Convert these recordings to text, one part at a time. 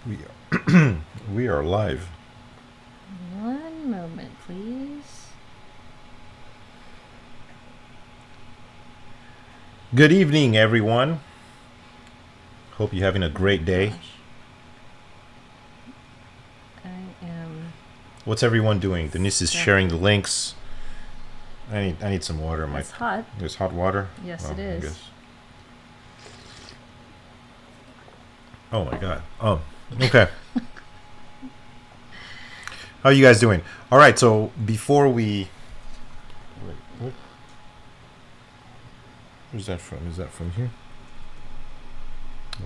We are, we are live. One moment, please. Good evening, everyone. Hope you're having a Oh my great day. gosh. I am What's everyone doing? Denise is sharing the suffering. links. I need some water. It's hot. There's hot water. Yes, Oh, it I is. guess. Oh my God. Oh, okay. How are you guys doing? All right. So before we, wait, where's that from? Is that from here? Oh,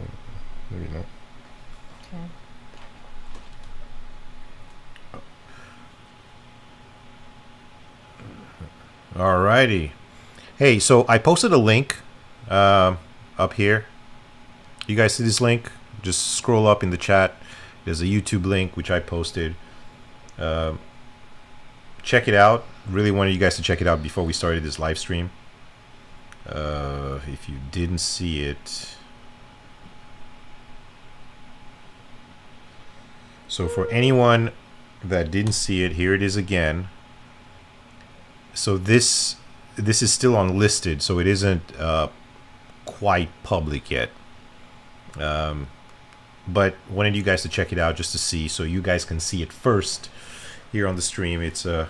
maybe not. Okay. All righty. Hey, so I posted a link up here. You guys see this link? Just scroll up in the chat. There's a YouTube link which I posted. Um, check it out. Really wanted you guys to check it out before we started this live stream. If you didn't see it, so for anyone that didn't see it, here it is again. So this is still unlisted, so it isn't quite public yet. But wanted you guys to check it out just to see, so you guys can see it first here on the stream. It's a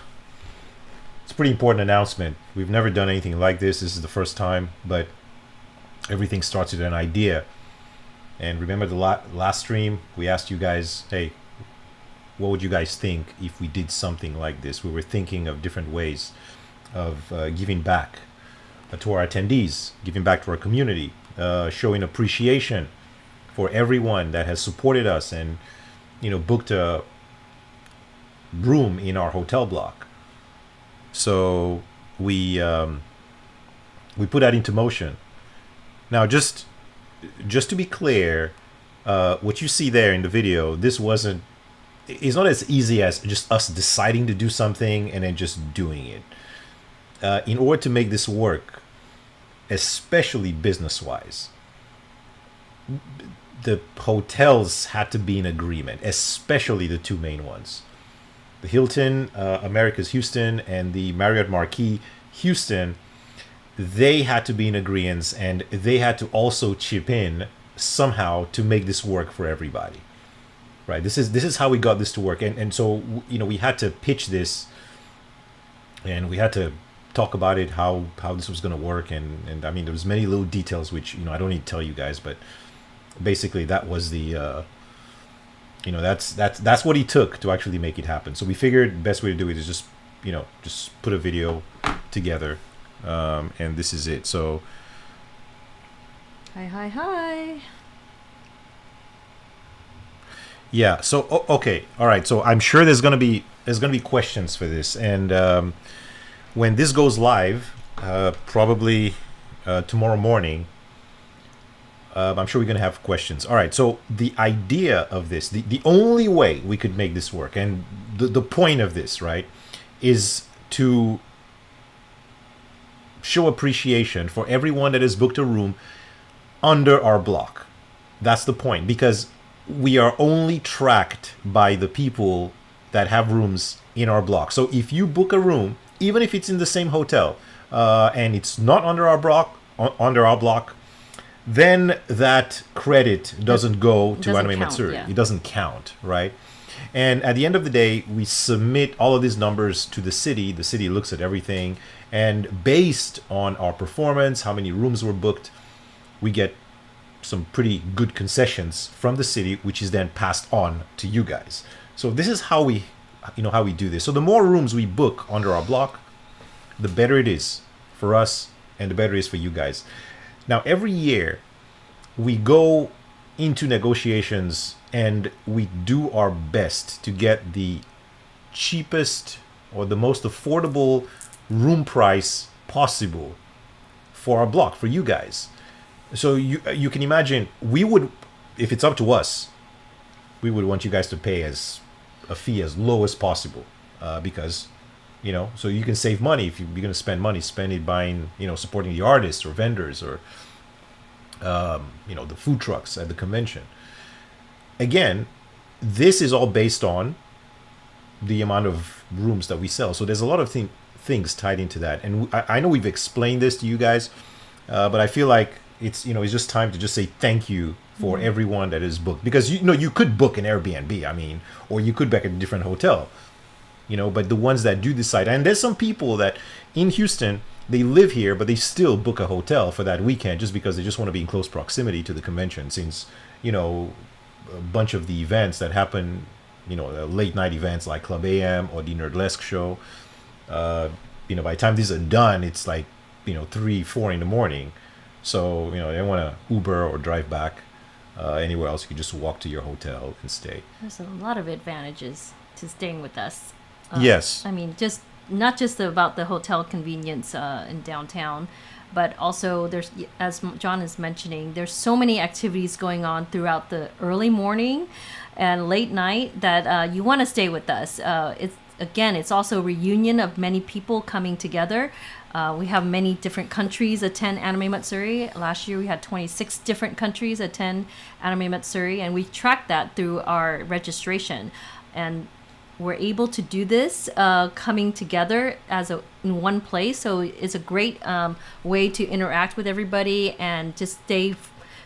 pretty important announcement. We've never done anything like this. This is the first time, but everything starts with an idea. And remember the last stream, we asked you guys, hey, what would you guys think if we did something like this? We were thinking of different ways of giving back to our attendees, giving back to our community, showing appreciation for everyone that has supported us and booked a room in our hotel block. So we put that into motion. Now, just to be clear, what you see there in the video, this wasn't. It's not as easy as just us deciding to do something and then just doing it. In order to make this work, especially business-wise, the hotels had to be in agreement, especially the two main ones. The Hilton Americas Houston and the Marriott Marquis Houston, they had to be in agreement, and they had to also chip in somehow to make this work for everybody. Right? This is how we got this to work, and so we had to pitch this, and we had to talk about it, how this was going to work, and I mean there was many little details which I don't need to tell you guys, but basically that was the that's what he took to actually make it happen. So we figured the best way to do it is just put a video together, and this is it. So Hi. yeah. So okay, all right. So I'm sure there's gonna be questions for this, and when this goes live, probably tomorrow morning, I'm sure we're going to have questions. All right. So the idea of this, the only way we could make this work, and the point of this, right, is to show appreciation for everyone that has booked a room under our block. That's the point, because we are only tracked by the people that have rooms in our block. So if you book a room, even if it's in the same hotel, and it's not under our block, then that credit doesn't go to Doesn't Anime count, Matsuri. yeah. It doesn't count, right? And at the end of the day, we submit all of these numbers to the city. The city looks at everything, and based on our performance, how many rooms were booked, we get some pretty good concessions from the city, which is then passed on to you guys. So this is how we do this. So the more rooms we book under our block, the better it is for us and the better it is for you guys. Now, every year we go into negotiations and we do our best to get the cheapest or the most affordable room price possible for our block, for you guys. So you can imagine, we would, if it's up to us, we would want you guys to pay as a fee as low as possible, because so you can save money. If you're going to spend money, spend it buying, supporting the artists or vendors or the food trucks at the convention. Again, this is all based on the amount of rooms that we sell. So there's a lot of things tied into that. And I know we've explained this to you guys, but I feel like it's just time to just say thank you for everyone that is booked, because you could book an Airbnb, I mean, or you could book a different hotel, but the ones that do decide, and there's some people that in Houston, they live here, but they still book a hotel for that weekend just because they just want to be in close proximity to the convention, since a bunch of the events that happen, late night events like Club AM or the Nerdlesque show, by the time these are done, it's like 3-4 in the morning. So they don't want to Uber or drive back anywhere else. You can just walk to your hotel and stay. There's a lot of advantages to staying with us. Yes. I mean, not just about the hotel convenience in downtown, but also there's, as John is mentioning, there's so many activities going on throughout the early morning and late night that you want to stay with us. It's also a reunion of many people coming together. We have many different countries attend Anime Matsuri. Last year we had 26 different countries attend Anime Matsuri, and we tracked that through our registration. And we're able to do this coming together in one place. So it's a great way to interact with everybody and just stay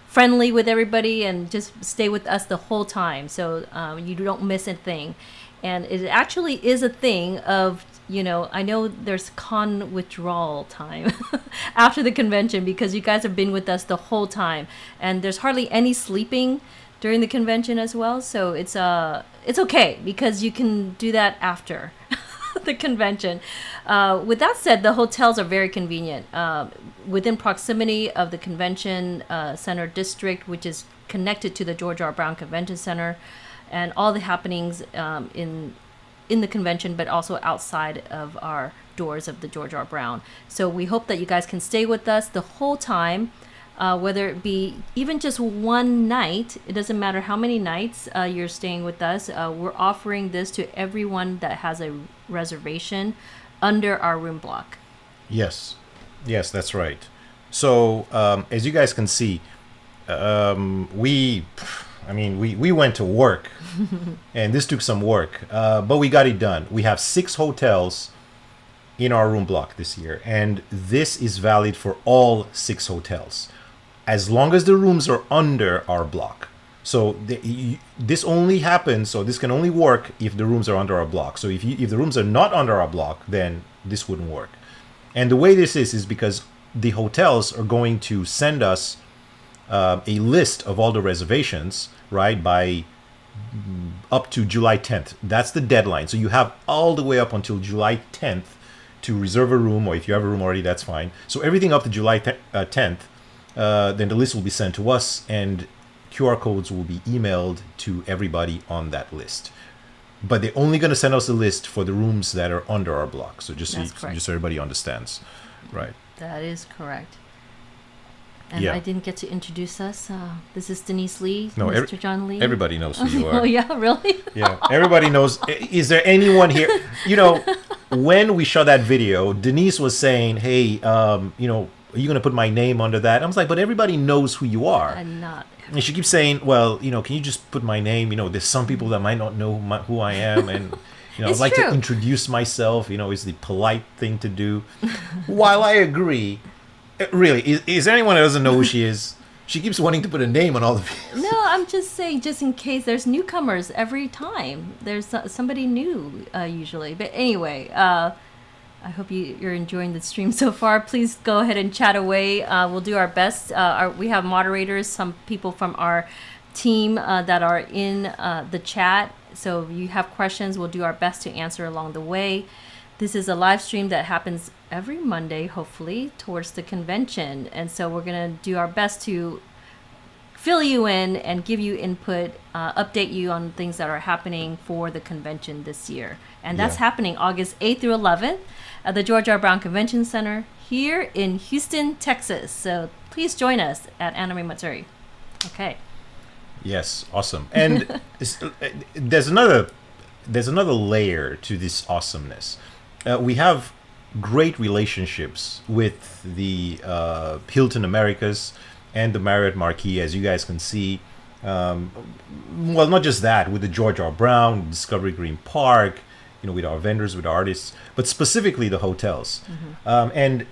friendly with everybody and just stay with us the whole time. So you don't miss a thing. And it actually is a thing of, I know there's con withdrawal time after the convention because you guys have been with us the whole time. And there's hardly any sleeping during the convention as well. So it's okay because you can do that after the convention. With that said, the hotels are very convenient. Within proximity of the convention center district, which is connected to the George R. Brown Convention Center, and all the happenings in the convention, but also outside of our doors of the George R. Brown. So we hope that you guys can stay with us the whole time, whether it be even just one night. It doesn't matter how many nights you're staying with us. We're offering this to everyone that has a reservation under our room block. Yes, that's right. So as you guys can see, we went to work and this took some work, but we got it done. We have 6 hotels in our room block this year, and this is valid for all 6 hotels as long as the rooms are under our block. So this only happens, so this can only work if the rooms are under our block. So if the rooms are not under our block, then this wouldn't work. And the way this is because the hotels are going to send us a list of all the reservations, right, by up to July 10th. That's the deadline. So you have all the way up until July 10th to reserve a room, or if you have a room already, that's fine. So everything up to July 10th, then the list will be sent to us, and QR codes will be emailed to everybody on that list. But they're only going to send us a list for the rooms that are under our block. So just so everybody understands, right? That is correct. And Yeah. I didn't get to introduce us. This is Denise Lee, No, Mr. John Lee. Everybody knows who you are. Oh, yeah, really? Yeah, everybody knows. Is there anyone here? When we shot that video, Denise was saying, "Hey, are you going to put my name under that?" I was like, "But everybody knows who you are." I'm not. And she keeps saying, "Well, can you just put my name? There's some people that might not know who I am, and I'd It's like true. to introduce myself. Is the polite thing to do." While I agree, really, is there anyone that doesn't know who she is? She keeps wanting to put a name on all the people. No, I'm just saying, just in case there's newcomers every time. There's somebody new usually. But anyway, I hope you're enjoying the stream so far. Please go ahead and chat away. We'll do our best. We have moderators, some people from our team that are in the chat. So if you have questions, we'll do our best to answer along the way. This is a live stream that happens every Monday, hopefully, towards the convention. And so we're going to do our best to fill you in and give you input, update you on things that are happening for the convention this year. And that's happening August 8th through 11th at the George R. Brown Convention Center here in Houston, Texas. So please join us at Anime Matsuri. Okay. Yes, awesome. And there's another layer to this awesomeness. We have great relationships with the Hilton Americas and the Marriott Marquis, as you guys can see. Well, not just that, with the George R. Brown, Discovery Green Park, with our vendors, with our artists, but specifically the hotels. And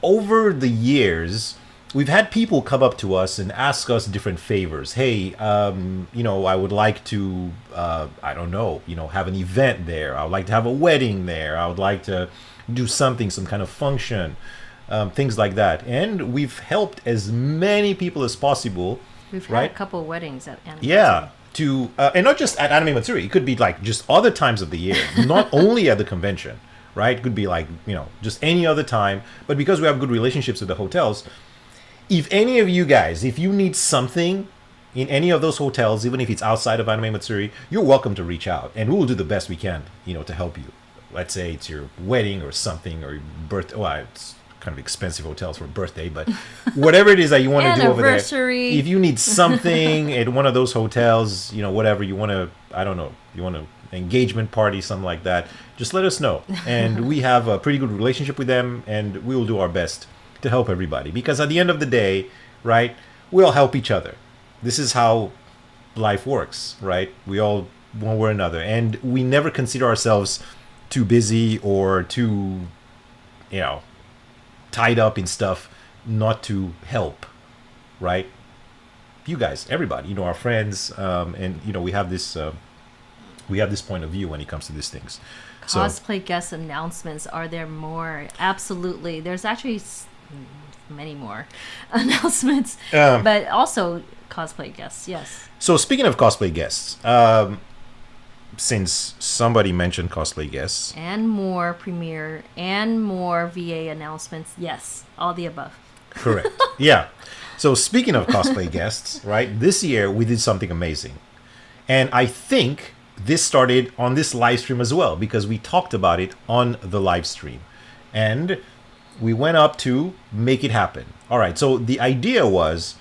over the years, we've had people come up to us and ask us different favors. Hey, I would like to, I don't know, have an event there. I would like to have a wedding there. I would like to do something, some kind of function, things like that. And we've helped as many people as possible. We've had right? a couple of weddings at Anime Yeah. And not just at Anime Matsuri. It could be like just other times of the year, not only at the convention, right? It could be like, just any other time. But because we have good relationships with the hotels, if any of you guys, if you need something in any of those hotels, even if it's outside of Anime Matsuri, you're welcome to reach out. And we will do the best we can, to help you. Let's say it's your wedding or something, or your birthday. Well, it's kind of expensive hotels for a birthday, but whatever it is that you want to do over there. Anniversary. If you need something at one of those hotels, whatever you want to, I don't know, you want an engagement party, something like that, just let us know. And we have a pretty good relationship with them, and we will do our best to help everybody. Because at the end of the day, right, we all help each other. This is how life works, right? We all, one way or another. And we never consider ourselves too busy or too, tied up in stuff not to help, right? You guys, everybody, our friends, and we have this point of view when it comes to these things. Cosplay guest announcements. Are there more? Absolutely. There's actually many more announcements, but also cosplay guests. Yes. So speaking of cosplay guests, since somebody mentioned cosplay guests and more premiere and more VA announcements, yes, all the above. Correct. Yeah. So speaking of cosplay guests, right, this year we did something amazing, and I think this started on this live stream as well, because we talked about it on the live stream and we went up to make it happen. All right, so the idea was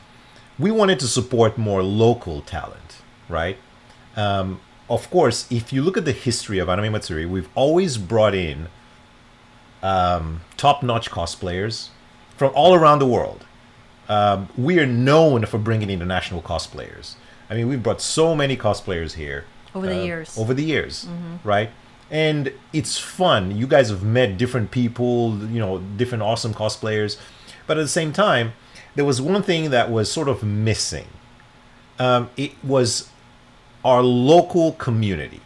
we wanted to support more local talent, right? Of course, if you look at the history of Anime Matsuri, we've always brought in top-notch cosplayers from all around the world. We are known for bringing international cosplayers. I mean, we've brought so many cosplayers here. Over the years. Right? And it's fun. You guys have met different people, different awesome cosplayers. But at the same time, there was one thing that was sort of missing. It was our local community.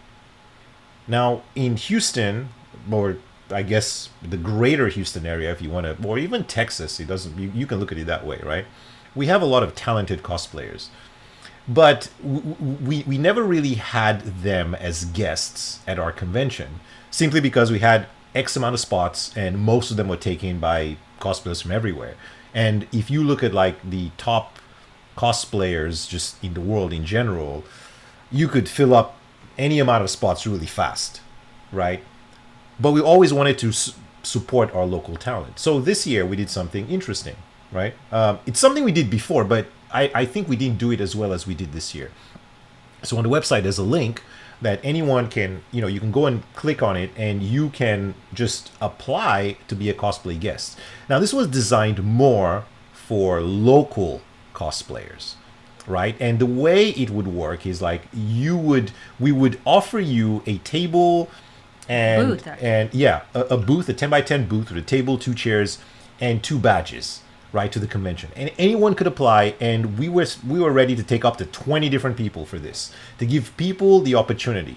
Now, in Houston, or I guess the greater Houston area, if you want to, or even Texas, it doesn't. You can look at it that way, right? We have a lot of talented cosplayers, but we never really had them as guests at our convention, simply because we had X amount of spots, and most of them were taken by cosplayers from everywhere. And if you look at like the top cosplayers just in the world in general, you could fill up any amount of spots really fast, right? But we always wanted to support our local talent. So this year we did something interesting, right? It's something we did before, but I think we didn't do it as well as we did this year. So on the website, there's a link that anyone can, you can go and click on it and you can just apply to be a cosplay guest. Now, this was designed more for local cosplayers, right? And the way it would work is like we would offer you a table and Booth, a booth, a 10 by 10 booth with a table, 2 chairs, and 2 badges, right, to the convention. And anyone could apply, and we were ready to take up to 20 different people for this, to give people the opportunity.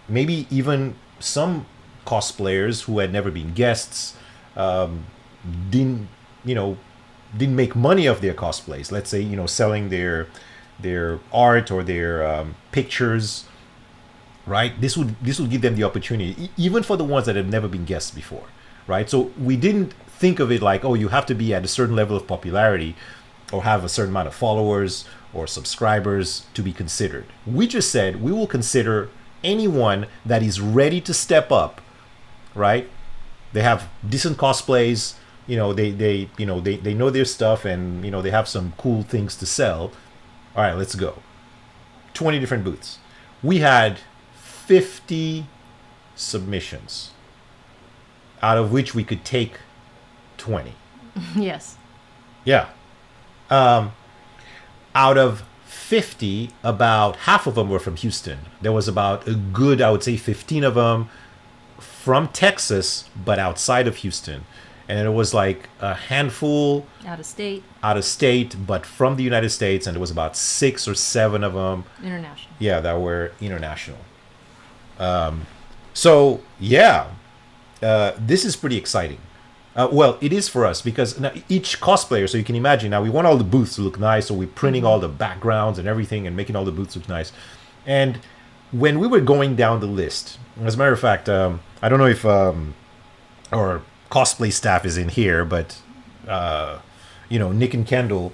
Maybe even some cosplayers who had never been guests didn't make money off their cosplays. Let's say, selling their art or their pictures, right? This would give them the opportunity, even for the ones that have never been guests before, right? So we didn't think of it like, oh, you have to be at a certain level of popularity or have a certain amount of followers or subscribers to be considered. We just said we will consider anyone that is ready to step up, right? They have decent cosplays, they know their stuff, and they have some cool things to sell. All right, let's go. 20 different booths. We had 50 submissions, out of which we could take 20. Yes. Yeah. out of 50, about half of them were from Houston. There was about a good, I would say, 15 of them from Texas, but outside of Houston. And it was like a handful Out of state, out of state, but from the United States. And there was about 6 or 7 of them, international. yeah, that were international. So, yeah, this is pretty exciting. Well, it is for us because now each cosplayer, so you can imagine now we want all the booths to look nice, so we're printing all the backgrounds and everything and making all the booths look nice. And when we were going down the list, as a matter of fact, I don't know if our cosplay staff is in here, but Nick and Kendall,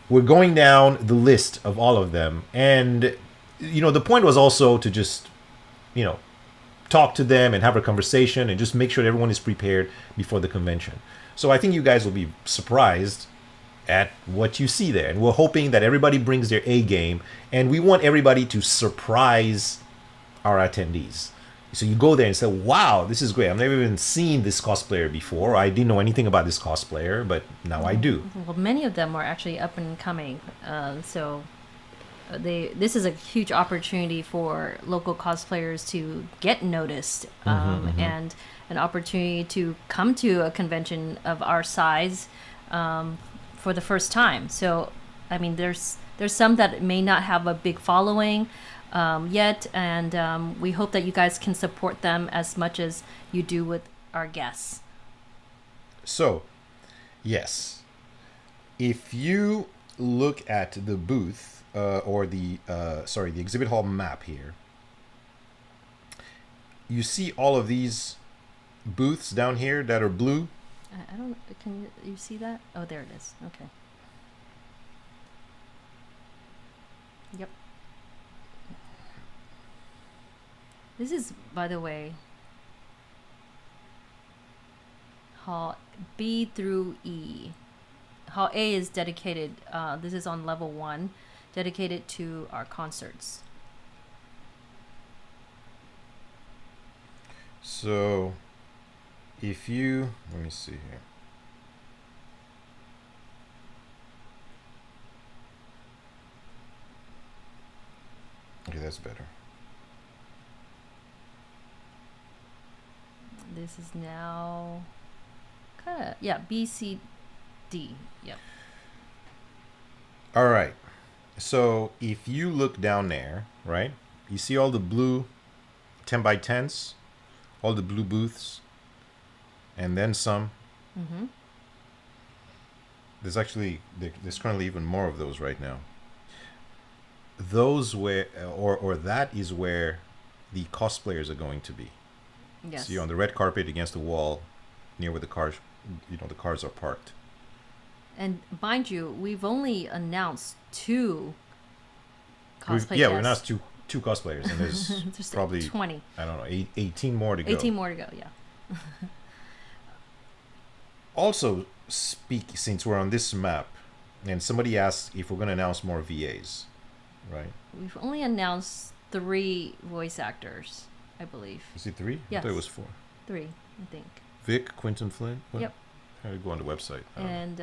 we're going down the list of all of them, and the point was also to just talk to them and have a conversation and just make sure that everyone is prepared before the convention. So I think you guys will be surprised at what you see there. And we're hoping that everybody brings their A game, and we want everybody to surprise our attendees. So you go there and say, wow, this is great. I've never even seen this cosplayer before. I didn't know anything about this cosplayer, but now I do. Well, many of them are actually up and coming. This is a huge opportunity for local cosplayers to get noticed, and an opportunity to come to a convention of our size for the first time. So, I mean, there's some that may not have a big following yet, and we hope that you guys can support them as much as you do with our guests. So, yes, if you look at the booth, or the exhibit hall map here, you see all of these booths down here that are blue. I don't. Can you see that? Oh, there it is. Okay. Yep. This is, by the way, Hall B through E. Hall A is dedicated. This is on level 1. Dedicated to our concerts. So, if you, let me see here. Okay, that's better. This is now kind of, yeah, B, C, D. Yep. All right. So if you look down there, right, you see all the blue 10 by 10s, all the blue booths, and then some. There's currently even more of those right now. Those where, or that is where the cosplayers are going to be. Yes. See, on the red carpet against the wall, near where the cars are parked. And mind you, we've only announced 2 cosplay We announced two cosplayers, and there's probably 20. I don't know, 18 more to go. 18 more to go, yeah. Also, since we're on this map, and somebody asked if we're going to announce more VAs, right? We've only announced 3 voice actors, I believe. Is it 3? Yes. I thought it was 4. 3, I think. Vic, Quentin Flynn? What? Yep. How do you go on the website? And,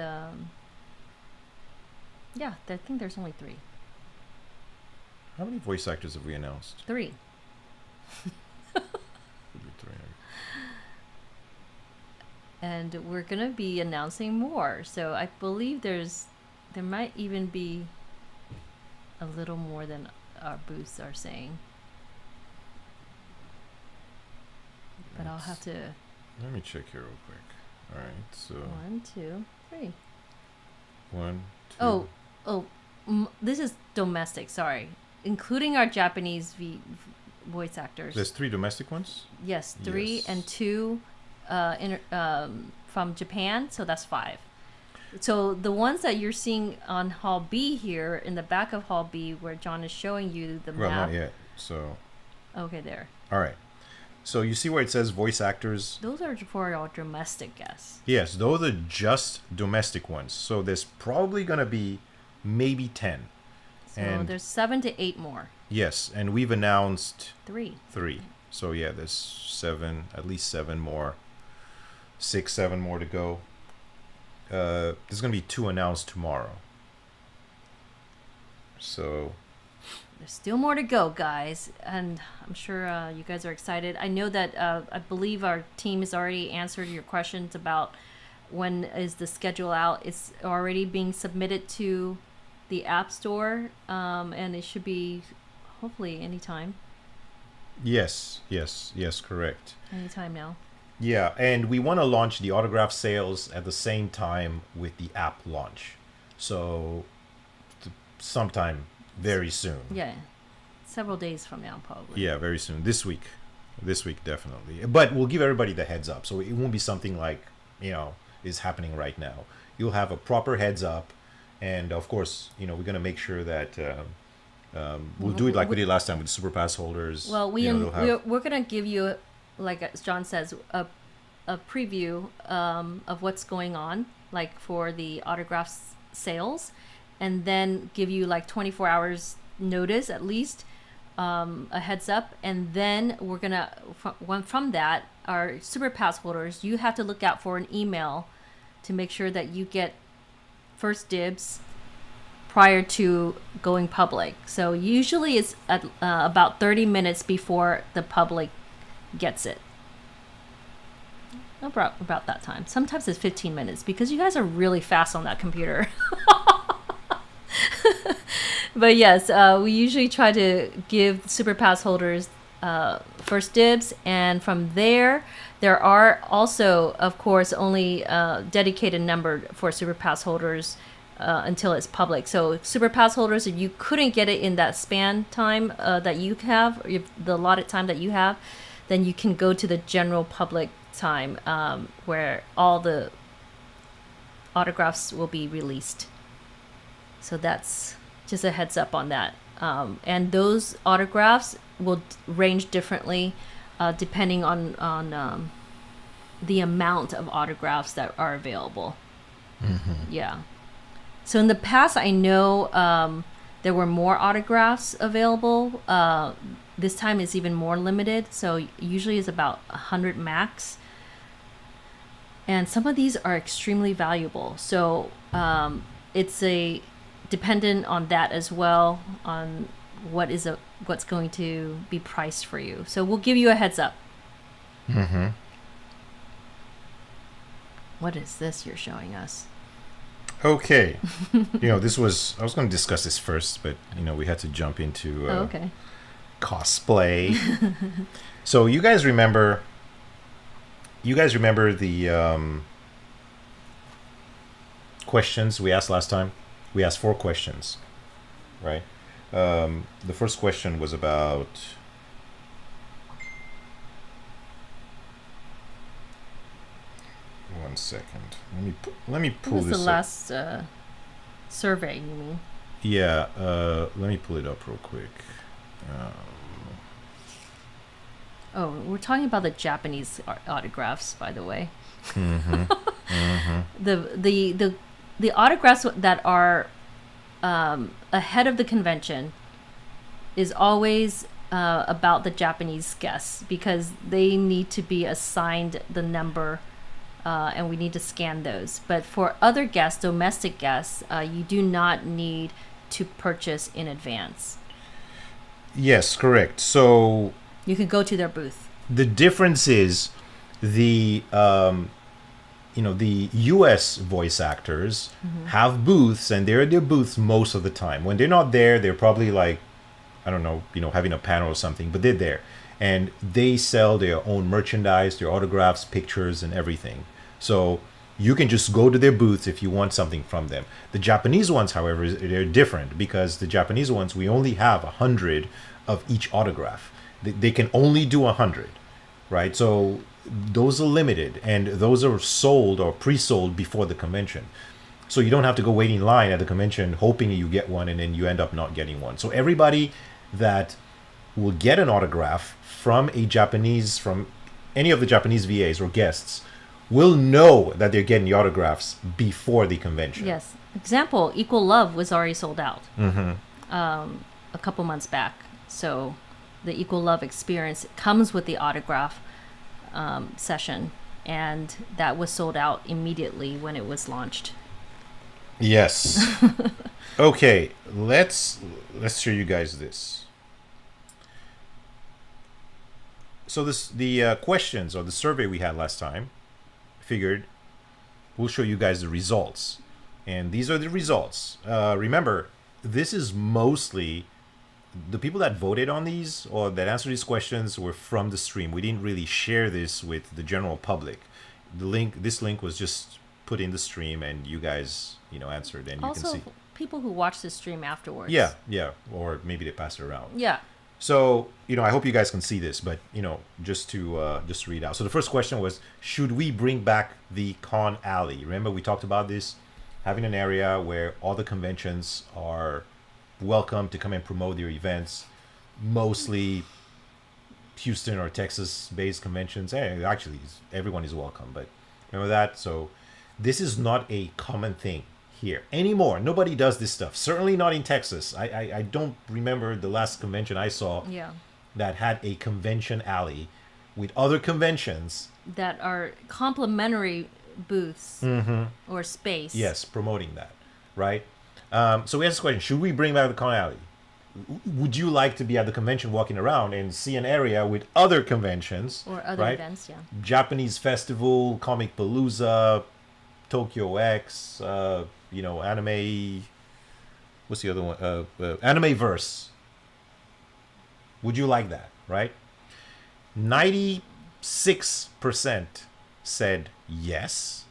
yeah, I think there's only 3. How many voice actors have we announced? 3. Could be 3. And we're going to be announcing more. So I believe there might even be a little more than our booths are saying. But I'll have to... Let me check here real quick. All right, so 1, 2, 3. 1, 2. This is domestic. Sorry, including our Japanese voice actors. There's 3 domestic ones. Yes, 3 Yes. and 2 from Japan. So that's 5. So the ones that you're seeing on Hall B here in the back of Hall B, where John is showing you the Well, map. not yet. So. Okay, there. All right. So you see where it says voice actors? Those are for our domestic guests. Yes, those are just domestic ones. So there's probably going to be maybe 10. So And- there's 7 to 8 more. Yes, and we've announced 3. 3. So yeah, there's 7, at least 7 more. 6, 7 more to go. There's going to be 2 announced tomorrow. So There's still more to go, guys, and I'm sure you guys are excited. I know that I believe our team has already answered your questions about when is the schedule out. It's already being submitted to the App Store, and it should be hopefully anytime yes, correct. now. Yeah, and we want to launch the autograph sales at the same time with the app launch. So sometime very soon. Yeah, several days from now, probably. Yeah, very soon. This week. This week, definitely. But we'll give everybody the heads up. So it won't be something like, is happening right now. You'll have a proper heads up. And of course, we're going to make sure that we'll do it like we did last time with the Super Pass holders. Well, we're gonna give you, like as John says, a preview of what's going on, like for the autographs sales, and then give you like 24 hours notice at least, a heads up, and then we're gonna from that, our Super Pass holders, you have to look out for an email to make sure that you get first dibs prior to going public. So usually it's at about 30 minutes before the public gets it. About that time. Sometimes it's 15 minutes because you guys are really fast on that computer. But yes, we usually try to give Super Pass holders first dibs, and from there are also, of course, only dedicated number for Super Pass holders until it's public. So Super Pass holders, if you couldn't get it in that span time that you have, or the allotted time that you have, then you can go to the general public time where all the autographs will be released. So that's just a heads up on that. And those autographs will range differently depending on the amount of autographs that are available. Mm-hmm. Yeah. So in the past, I know there were more autographs available. This time it's even more limited. So usually it's about 100 max. And some of these are extremely valuable. So it's dependent on that as well, on what's going to be priced for you. So we'll give you a heads up. Mm-hmm. What is this you're showing us? Okay. I was going to discuss this first, but we had to jump into okay. Cosplay. So you guys remember the questions we asked last time? We asked 4 questions, right? The first question was about one second. Let me pull this up. What was the last survey, you mean? Yeah, let me pull it up real quick. Oh, we're talking about the Japanese autographs, by the way. Mm-hmm. Mm-hmm. The autographs that are ahead of the convention is always about the Japanese guests, because they need to be assigned the number, and we need to scan those. But for other guests, domestic guests, you do not need to purchase in advance. Yes, correct. So you can go to their booth. The difference is the U.S. voice actors have booths, and they're at their booths most of the time. When they're not there, they're probably like, I don't know, having a panel or something, but they're there. And they sell their own merchandise, their autographs, pictures, and everything. So you can just go to their booths if you want something from them. The Japanese ones, however, they're different, because the Japanese ones, we only have 100 of each autograph. They can only do 100, right? So those are limited, and those are sold or pre-sold before the convention. So you don't have to go wait in line at the convention hoping you get one, and then you end up not getting one. So everybody that will get an autograph from any of the Japanese VAs or guests will know that they're getting the autographs before the convention. Yes. Example, Equal Love was already sold out a couple months back. So the Equal Love experience comes with the autograph session, and that was sold out immediately when it was launched. Yes. Okay, let's show you guys this. So this the questions or the survey we had last time. Figured we'll show you guys the results, and these are the results. Remember, this is mostly the people that voted on these or that answered these questions were from the stream. We didn't really share this with the general public. This link was just put in the stream, and you guys, answered, and you can Also, see. people who watch the stream afterwards. Yeah, yeah, or maybe they pass it around. Yeah. So, I hope you guys can see this, but just to read out. So the first question was, should we bring back the con alley? Remember we talked about this, having an area where all the conventions are welcome to come and promote their events, mostly Houston or Texas based conventions. Actually, everyone is welcome, but remember that. So this is not a common thing here anymore. Nobody does this stuff. Certainly not in Texas. I don't remember the last convention I saw Yeah. that had a convention alley with other conventions. That are complementary booths or space. Yes, promoting that, right? So we asked this question: should we bring back the con alley? Would you like to be at the convention walking around and see an area with other conventions Or other right? events, yeah. Japanese Festival, Comic Palooza, Tokyo X, anime. What's the other one? Anime Verse. Would you like that? Right? 96% said yes,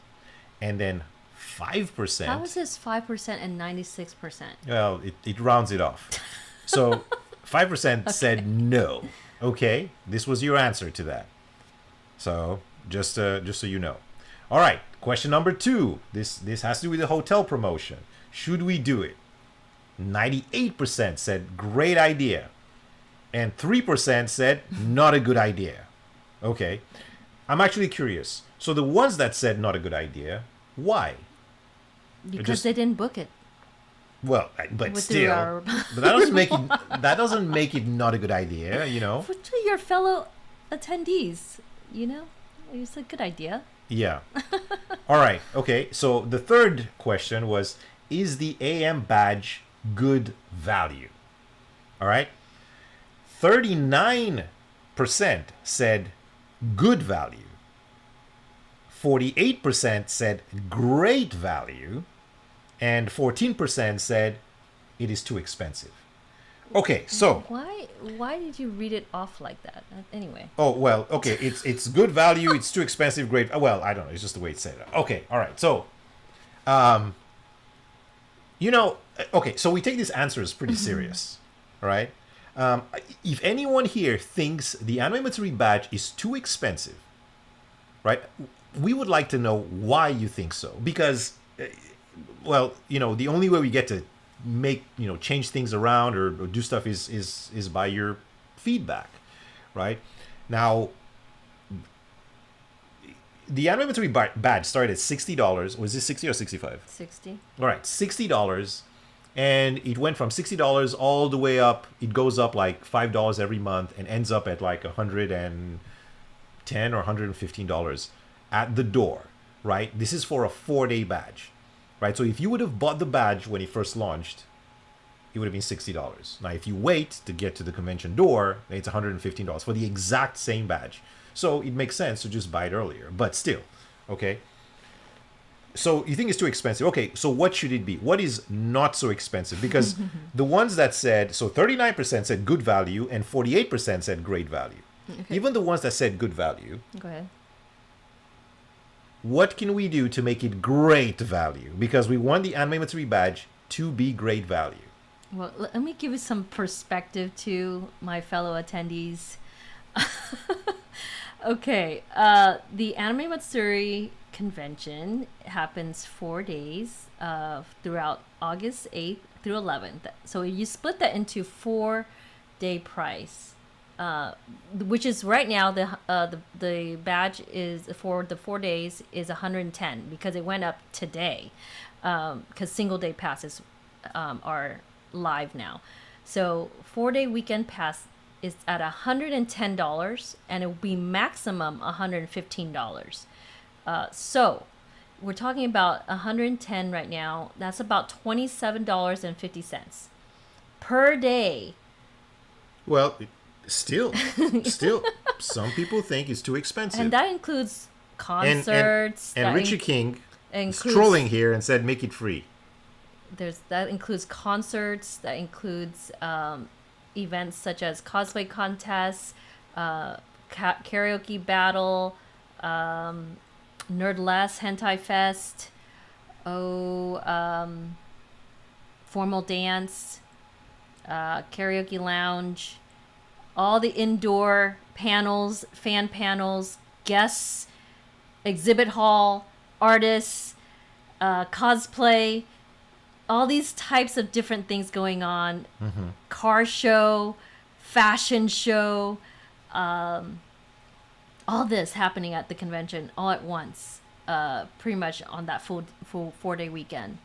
and then 5%. How is this 5% and 96%? Well, it rounds it off. So 5% said no. Okay, this was your answer to that. So just so you know. All right, question number 2. This has to do with the hotel promotion. Should we do it? 98% said great idea, and 3% said not a good idea. Okay, I'm actually curious. So the ones that said not a good idea, why? Because they didn't book it. Well, but With still, our- but that doesn't make it not a good idea, To your fellow attendees, it's a good idea. Yeah. All right. Okay. So the third question was, is the AM badge good value? All right. 39% said good value. 48% said great value. And 14% said it is too expensive. Okay, so Why did you read it off like that? Anyway. oh well, okay, it's good value, it's too expensive, great. Well, I don't know, it's just the way it said it. Okay, all right. So, okay, so we take these answers pretty serious, all right? If anyone here thinks the Anime Matsuri badge is too expensive, right? We would like to know why you think so, because well, the only way we get to make, change things around or do stuff is by your feedback, right? Now, the Anime Matsuri badge started at $60. Was this 60 or 65? 60. All right, $60. And it went from $60 all the way up. It goes up like $5 every month and ends up at like $110 or $115 at the door, right? This is for a 4-day badge. Right, so if you would have bought the badge when it first launched, it would have been $60. Now, if you wait to get to the convention door, it's $115 for the exact same badge. So it makes sense to just buy it earlier, but still, okay? So you think it's too expensive. Okay, so what should it be? What is not so expensive? Because the ones that said, so 39% said good value and 48% said great value. Okay. Even the ones that said good value, Go ahead. what can we do to make it great value? Because we want the Anime Matsuri badge to be great value. Well, let me give you some perspective to my fellow attendees. Okay, the Anime Matsuri convention happens 4 days throughout August 8th through 11th. So you split that into 4-day price. Which is right now the badge is for the 4 days is 110 because it went up today, because single day passes are live now. So 4-day weekend pass is at $110 and it will be maximum $115. So we're talking about 110 right now. That's about $27.50 per day. Well, still, some people think it's too expensive. And that includes concerts. And Richie King is includes- trolling here and said, make it free. that includes concerts. That includes events such as cosplay contests, karaoke battle, Nerdless, Hentai Fest, formal dance, karaoke lounge, all the indoor panels, fan panels, guests, exhibit hall, artists, cosplay, all these types of different things going on. Mm-hmm. Car show, fashion show, all this happening at the convention all at once, pretty much on that full 4-day weekend.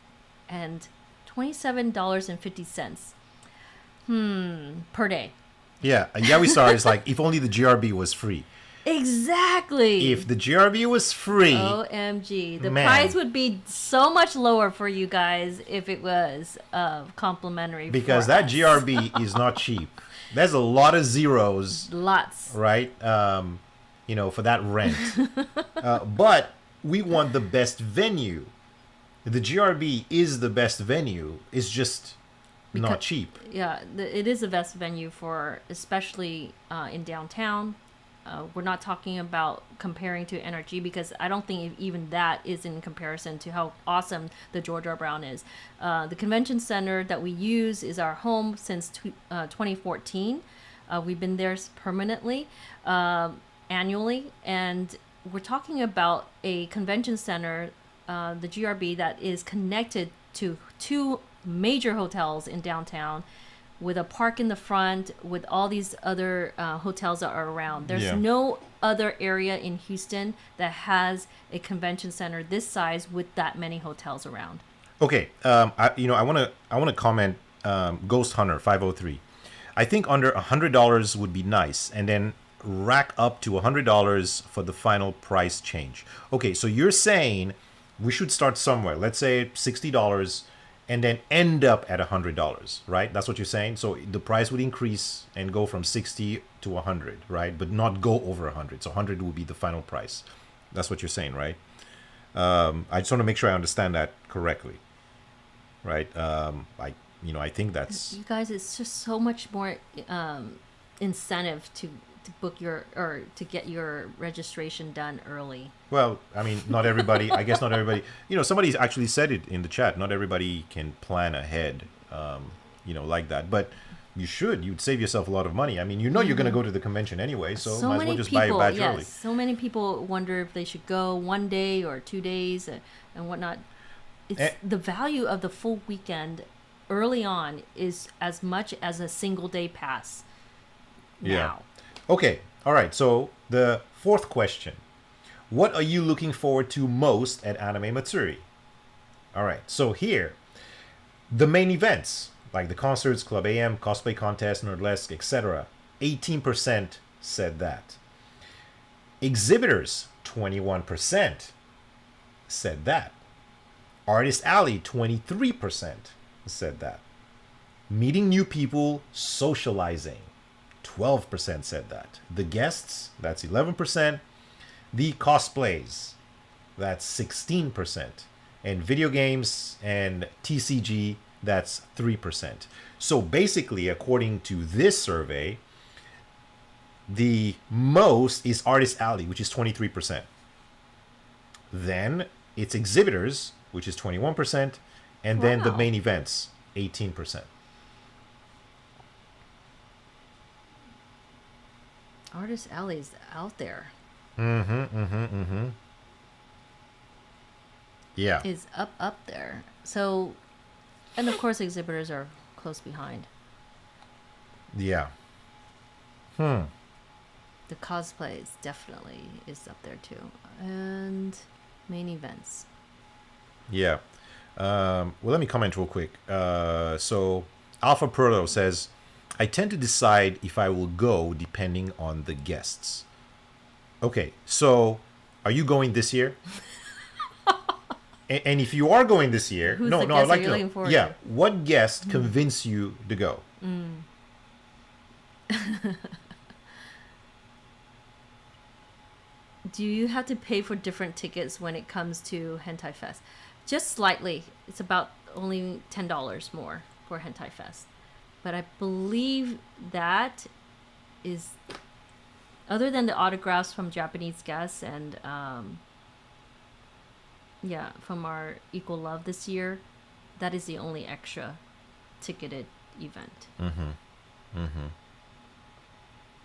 And $27.50 per day. Yeah, Yawisar is like, if only the GRB was free. Exactly. If the GRB was free, OMG. The man. price would be so much lower for you guys if it was complimentary. because for that us. GRB is not cheap. There's a lot of zeros, Lots. right? For that rent. But we want the best venue. The GRB is the best venue. It's just not cheap. Yeah, it is the best venue for, especially in downtown. We're not talking about comparing to NRG because I don't think even that is in comparison to how awesome the George R. Brown is. The convention center that we use is our home since 2014. We've been there permanently, annually, and we're talking about a convention center, the GRB, that is connected to 2 major hotels in downtown, with a park in the front, with all these other hotels that are around. There's no other area in Houston that has a convention center this size with that many hotels around. Okay, I want to comment. Ghost Hunter 503. I think under $100 would be nice, and then rack up to $100 for the final price change. Okay, so you're saying we should start somewhere. Let's say $60. And then end up at $100, right? That's what you're saying. So the price would increase and go from 60 to 100, right? But not go over 100. So 100 would be the final price. That's what you're saying, right? I just want to make sure I understand that correctly, right? I think that's. You guys, it's just so much more incentive to book to get your registration done early. Well, I mean, not everybody. I guess not everybody. Somebody actually said it in the chat. Not everybody can plan ahead, like that. But you should. You'd save yourself a lot of money. I mean, you're going to go to the convention anyway, so might as well just buy a badge early. So many people wonder if they should go 1 day or 2 days and whatnot. It's the value of the full weekend early on is as much as a single day pass. Now. Okay. All right. So the 4th question. What are you looking forward to most at Anime Matsuri? All right. So here, the main events, like the concerts, Club AM, Cosplay Contest, Nerdlesque, etc. 18% said that. Exhibitors, 21% said that. Artist Alley, 23% said that. Meeting new people, socializing, 12% said that. The guests, that's 11%. The cosplays, that's 16%. And video games and TCG, that's 3%. So basically, according to this survey, the most is Artist Alley, which is 23%. Then it's exhibitors, which is 21%. And then the main events, 18%. Artist Alley's out there. Yeah. Is up there. So, and of course exhibitors are close behind. Yeah. The cosplays definitely is up there too. And main events. Yeah. Well, let me comment real quick. So Alpha Proto says, I tend to decide if I will go depending on the guests. Okay, so are you going this year? And if you are going this year, Who's no, the no, guest I'd like that to you're know. looking forward Yeah, to? what guest convinced you to go? Do you have to pay for different tickets when it comes to Hentai Fest? Just slightly. It's about only $10 more for Hentai Fest. But I believe that is, other than the autographs from Japanese guests and yeah, from our Equal Love this year, that is the only extra ticketed event.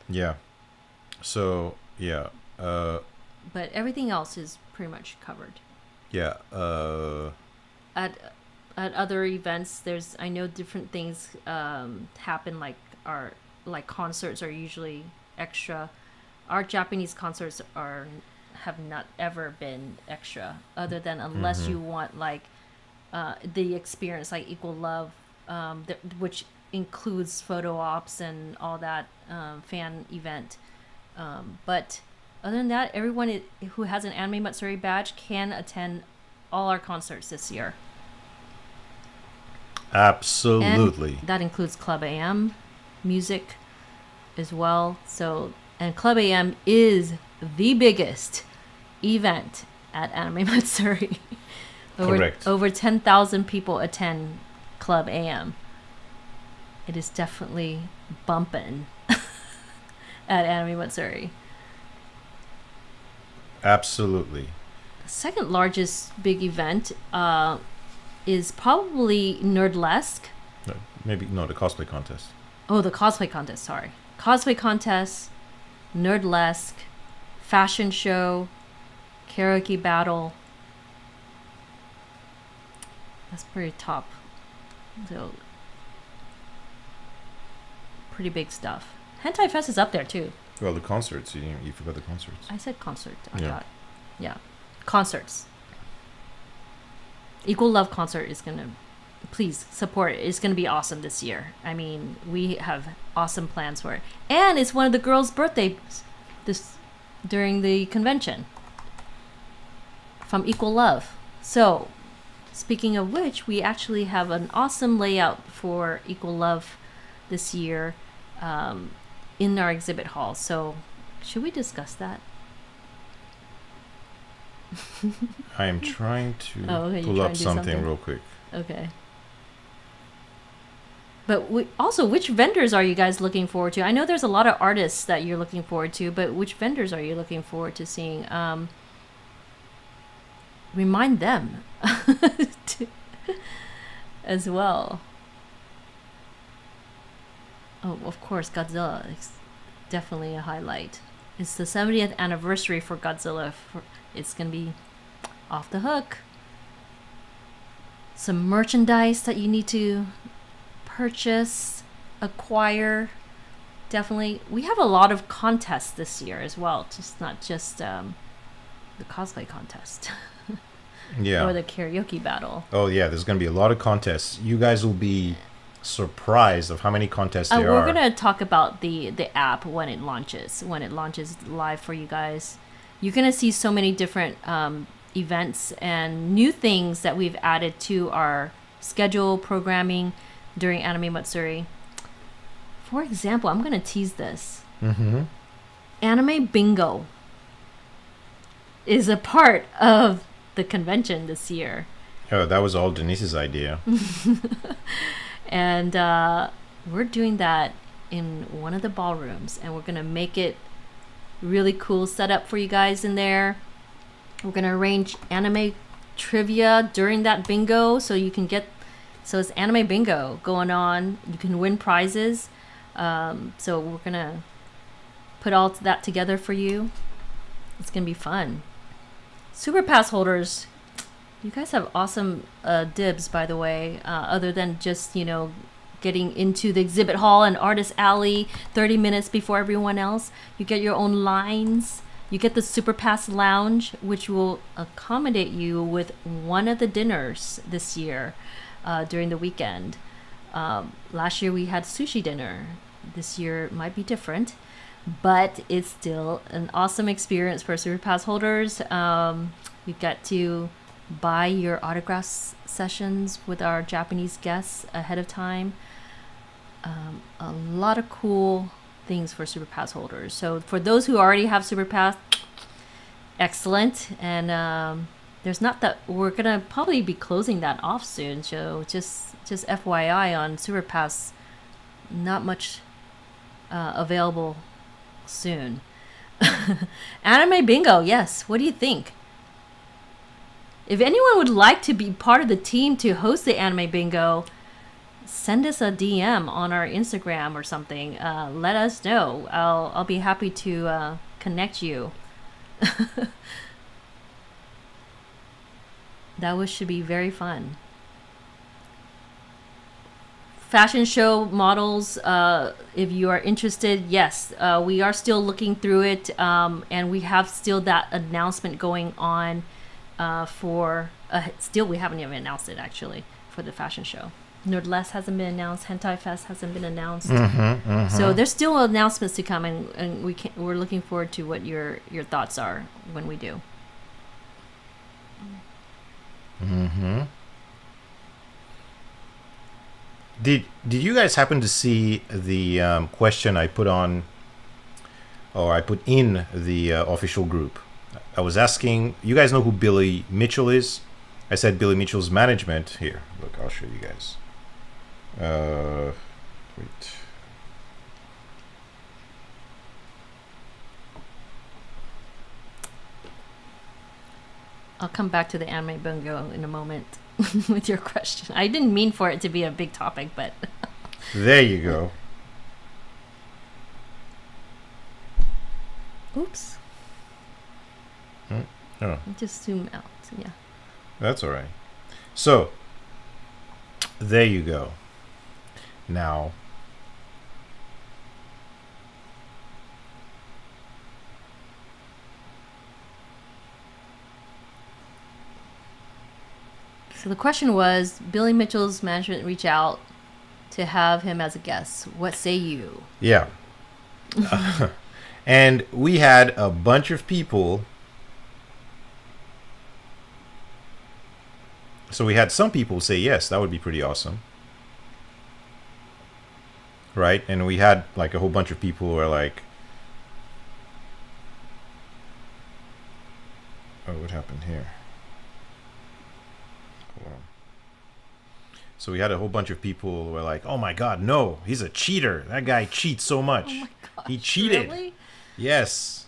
Yeah. So yeah, But everything else is pretty much covered. yeah. At other events, there's, I know different things happen, like concerts are usually extra. Our Japanese concerts have not ever been extra, other than unless you want like the experience like Equal Love, which includes photo ops and all that fan event. But other than that, everyone who has an Anime Matsuri badge can attend all our concerts this year. Absolutely. And that includes Club AM music as well. So, and Club AM is the biggest event at Anime Matsuri. Correct. Over 10,000 people attend Club AM. It is definitely bumping at Anime Matsuri. Absolutely. The second largest big event is probably Nerdlesque. No, maybe no, the cosplay contest. Oh, the cosplay contest, sorry. Cosplay contest, Nerdlesque, fashion show, karaoke battle. That's pretty top. So, pretty big stuff. Hentai Fest is up there too. Well, the concerts. You forgot the concerts. I said concert. Yeah. Yeah. Concerts. Equal Love concert is going to, please support it. It's going to be awesome this year. I mean, we have awesome plans for it. And it's one of the girls' birthdays during the convention from Equal Love. So, speaking of which, we actually have an awesome layout for Equal Love this year in our exhibit hall. So, should we discuss that? I am trying to okay, pull up something real quick. Okay. But also, which vendors are you guys looking forward to? I know there's a lot of artists that you're looking forward to, but which vendors are you looking forward to seeing? Remind them as well. Oh, of course, Godzilla is definitely a highlight. It's the 70th anniversary for Godzilla. It's going to be off the hook. Some merchandise that you need to purchase, acquire. Definitely. We have a lot of contests this year as well. Just not just the cosplay contest. Yeah. Or the karaoke battle. Oh yeah, there's gonna be a lot of contests. You guys will be surprised of how many contests there We're are. gonna talk about the app when it launches live for you guys. You're gonna see so many different events and new things that we've added to our schedule programming during Anime Matsuri. For example, I'm gonna tease this. Anime bingo is a part of the convention this year. Oh, that was all Denise's idea. And we're doing that in one of the ballrooms, and we're gonna make it really cool setup for you guys in there. We're gonna arrange anime trivia during that bingo, so you can so it's anime bingo going on. You can win prizes. So we're gonna put all that together for you. It's gonna be fun. Super Pass holders, you guys have awesome dibs, by the way, other than just, getting into the exhibit hall and artist alley 30 minutes before everyone else. You get your own lines. You get the Super Pass lounge, which will accommodate you with one of the dinners this year during the weekend. Last year we had sushi dinner. This year it might be different, but it's still an awesome experience for Super Pass holders. You get to buy your sessions with our Japanese guests ahead of time. A lot of cool things for Super Pass holders. So for those who already have Super Pass, excellent. And there's not that we're gonna probably be closing that off soon. So just FYI on Super Pass, not much available soon. Anime bingo, yes. What do you think? If anyone would like to be part of the team to host the anime bingo, send us a DM on our Instagram or something. Let us know. I'll be happy to connect you. Should be very fun. Fashion show models, if you are interested, yes, we are still looking through it, and we have still that announcement going on for still we haven't even announced it actually for the fashion show. Nerdless hasn't been announced. Hentai Fest hasn't been announced. So there's still announcements to come, and we're looking forward to what your thoughts are when we do. Did you guys happen to see the question I put on, or I put in the official group? I was asking, you guys know who Billy Mitchell is? I said Billy Mitchell's management. Here, look, I'll show you guys. Wait. I'll come back to the anime bingo in a moment with your question. I didn't mean for it to be a big topic, but... There you go. Oops. Oh. Just zoom out, yeah. That's all right. So, there you go. Now, so the question was, Billy Mitchell's management reach out to have him as a guest. What say you? Yeah. And we had a bunch of people. So we had some people say yes, that would be pretty awesome. Right? And we had like a whole bunch of people who were like, oh, what happened here? Hold on. So we had a whole bunch of people who were like, oh my God, no, he's a cheater. That guy cheats so much. Oh my gosh, he cheated. Really? Yes.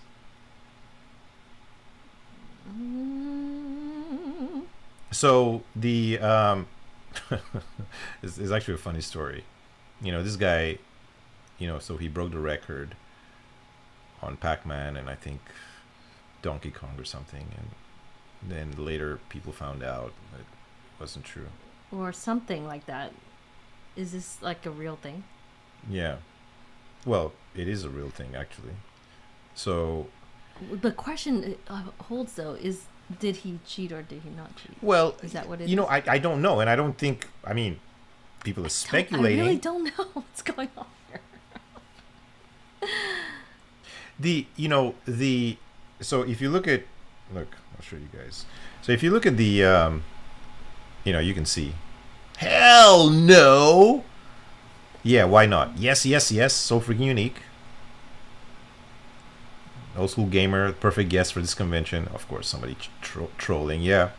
So the it's actually a funny story. You know, this guy, you know, so he broke the record on Pac-Man and I think Donkey Kong or something, and then later people found out that it wasn't true. Or something like that. Is this like a real thing? Yeah. Well, it is a real thing actually. So the question holds though is, did he cheat or did he not cheat? Well, is that what it is? You know, I don't know, and I don't think, I mean, people are speculating. I really don't know what's going on here. So if you look, I'll show you guys. So if you look at the, you can see, hell no. Yeah, why not? Yes, so freaking unique. Old school gamer, perfect guest for this convention. Of course, somebody trolling. Yeah.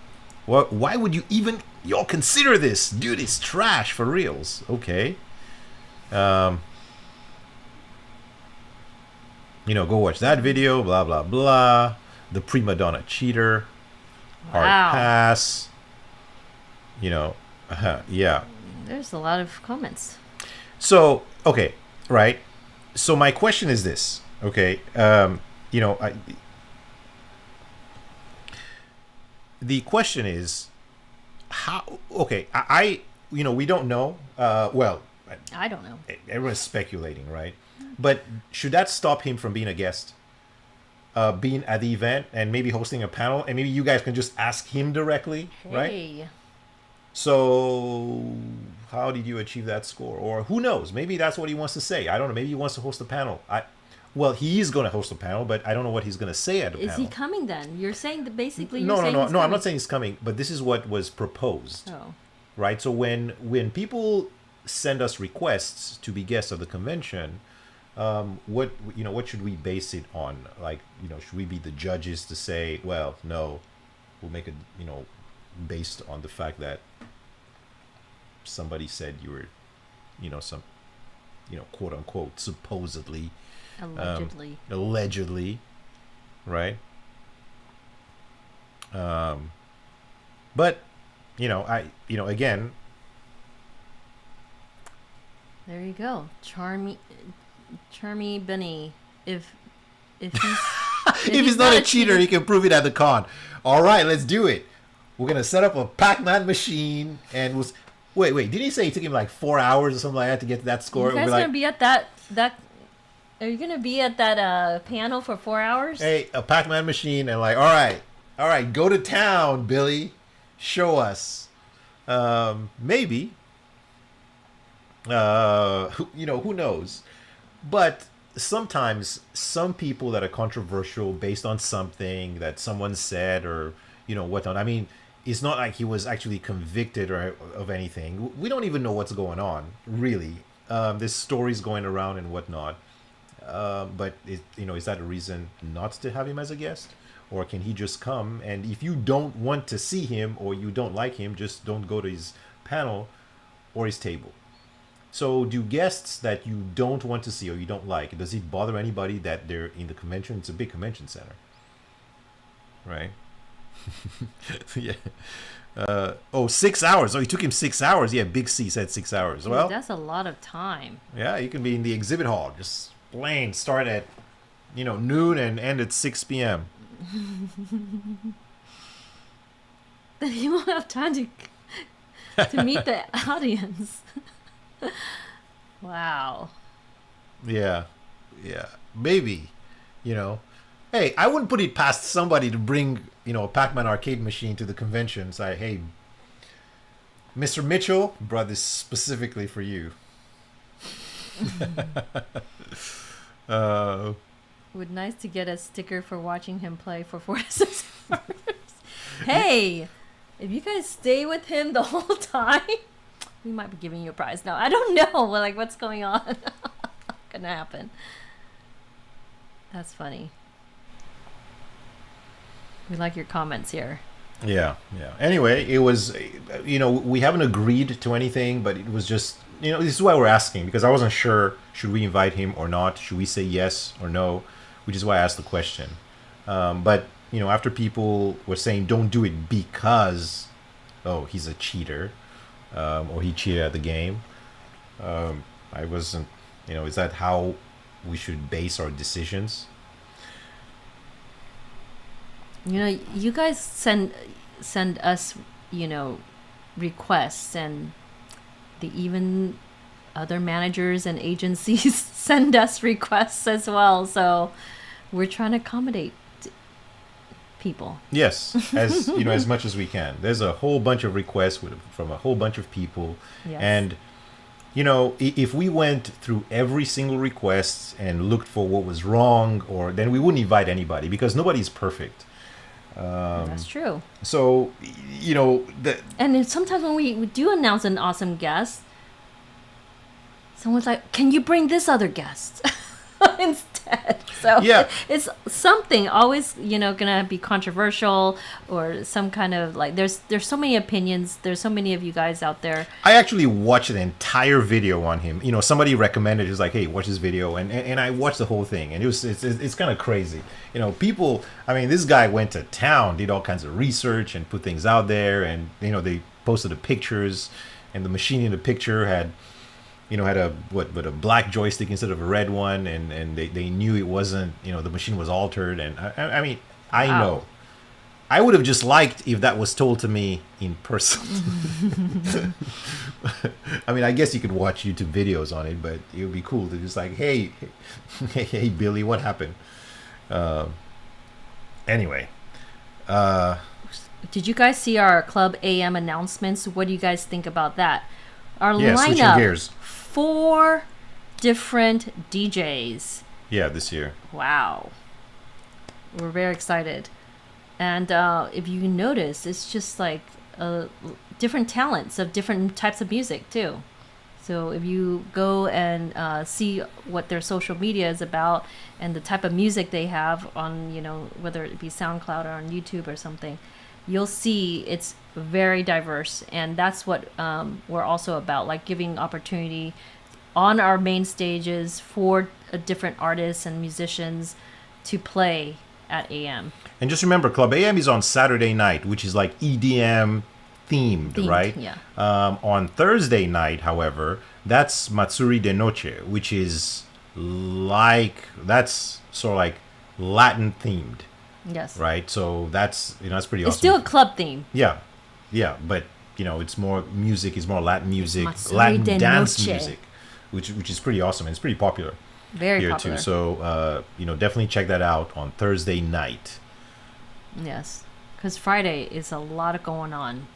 Why would you even y'all consider this? Dude, it's trash for reals. Okay. Go watch that video. Blah blah blah. The prima donna cheater. Hard pass. Yeah. There's a lot of comments. So okay, right. So my question is this. Okay. The question is, how? Okay, we don't know. Well, I don't know. Everyone's speculating, right? But should that stop him from being a guest, being at the event, and maybe hosting a panel, and maybe you guys can just ask him directly, right? So, how did you achieve that score? Or who knows? Maybe that's what he wants to say. I don't know. Maybe he wants to host a panel. Well, he is going to host a panel, but I don't know what he's going to say at the Is panel. he coming then? You're saying that basically No, you're no, saying no, he's no. I'm coming. not saying he's coming, but this is what was proposed, Oh. right? So when people send us requests to be guests of the convention, what should we base it on? Like, should we be the judges to say, well, no, we'll make it, based on the fact that somebody said you were, some, quote unquote, supposedly, Allegedly. right? But again, There you go. Charmy Benny. If he's if he's not a cheater, he can prove it at the con. All right, let's do it. We're gonna set up a Pac-Man machine, and wait. Didn't he say it took him like 4 hours or something like that to get to that score? You guys gonna be at that? Are you gonna be at that panel for 4 hours? Hey, a Pac-Man machine, and like, all right, go to town, Billy. Show us. Maybe. Who knows? But sometimes some people that are controversial based on something that someone said or whatnot. I mean, it's not like he was actually convicted or of anything. We don't even know what's going on, really. There's stories going around and whatnot. But is that a reason not to have him as a guest, or can he just come? And if you don't want to see him or you don't like him, just don't go to his panel or his table. So do guests that you don't want to see or you don't like, does it bother anybody that they're in the convention? It's a big convention center, right? Yeah. 6 hours. Oh, it took him 6 hours. Yeah, Big C said 6 hours. Dude, Well, that's a lot of time. yeah, you can be in the exhibit hall. Just plain start at noon and end at 6 p.m. You won't have time to meet the audience. Wow. Yeah, maybe. Hey, I wouldn't put it past somebody to bring a Pac-Man arcade machine to the convention. Say, hey, Mr. Mitchell, brought this specifically for you. Would nice to get a sticker for watching him play for 4 to 6 hours. Hey, if you guys stay with him the whole time, we might be giving you a prize. No, I don't know. Like, what's going on? Gonna happen. That's funny. We like your comments here. Yeah. Anyway, it was, we haven't agreed to anything, but it was just, this is why we're asking, because I wasn't sure, should we invite him or not? Should we say yes or no? Which is why I asked the question. But, after people were saying don't do it because, he's a cheater, or he cheated at the game, I wasn't, is that how we should base our decisions? You guys send us, requests, and even other managers and agencies send us requests as well. So we're trying to accommodate people. Yes, as as much as we can. There's a whole bunch of requests from a whole bunch of people, Yes. and if we went through every single request and looked for what was wrong, then we wouldn't invite anybody because nobody's perfect. That's true. So, And then sometimes when we do announce an awesome guest, someone's like, "Can you bring this other guest instead?" So Yeah. it's something always, gonna be controversial or some kind of like. There's so many opinions. There's so many of you guys out there. I actually watched an entire video on him. Somebody recommended, it was like, hey, watch this video, and I watched the whole thing, and it's kind of crazy. People, I mean, this guy went to town, did all kinds of research and put things out there, and they posted the pictures, and the machine in the picture had a black joystick instead of a red one, and they knew it wasn't, the machine was altered, and I mean, I Wow. know. I would have just liked if that was told to me in person. I mean, I guess you could watch YouTube videos on it, but it would be cool to just like, hey, Billy, what happened? Anyway. Did you guys see our Club AM announcements? What do you guys think about that? Our Yeah, switching lineup, gears. 4 different DJs. Yeah, this year. Wow. We're very excited. And if you notice, it's just like different talents of different types of music too. So if you go and see what their social media is about and the type of music they have on, whether it be SoundCloud or on YouTube or something, you'll see it's very diverse. And that's what we're also about, like giving opportunity on our main stages for different artists and musicians to play at AM. And just remember, Club AM is on Saturday night, which is like EDM themed, right? Yeah. On Thursday night, however, that's Matsuri de Noche, which is that's sort of like Latin themed, Yes. right? So that's that's pretty It's awesome. still a club theme. Yeah, but it's more music, is more Latin music, Matsuri Latin de dance Noche. music, which is pretty awesome. And it's pretty popular Very here popular. too. So definitely check that out on Thursday night. Yes. Because Friday is a lot going on.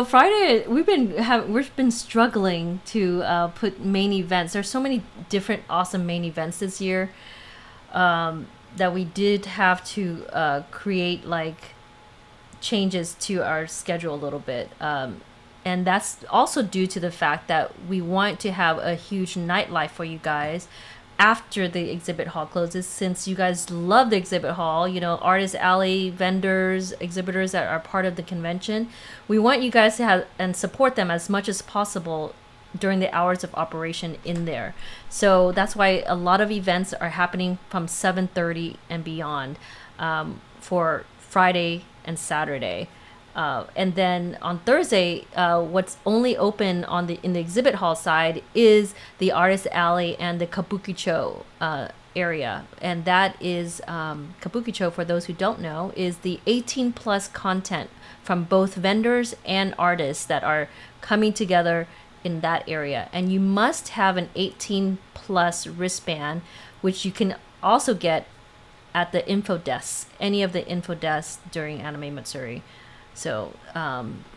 Friday we've been struggling to put main events. There's so many different awesome main events this year that we did have to create like changes to our schedule a little bit. And that's also due to the fact that we want to have a huge nightlife for you guys after the exhibit hall closes, since you guys love the exhibit hall, artist alley, vendors, exhibitors that are part of the convention. We want you guys to have and support them as much as possible during the hours of operation in there. So that's why a lot of events are happening from 7:30 and beyond for Friday and Saturday. And then on Thursday, what's only open in the exhibit hall side is the artist alley and the Kabukicho area. And that is Kabukicho, for those who don't know, is the 18 plus content from both vendors and artists that are coming together in that area. And you must have an 18 plus wristband, which you can also get at the info desks, any of the info desks during Anime Matsuri. So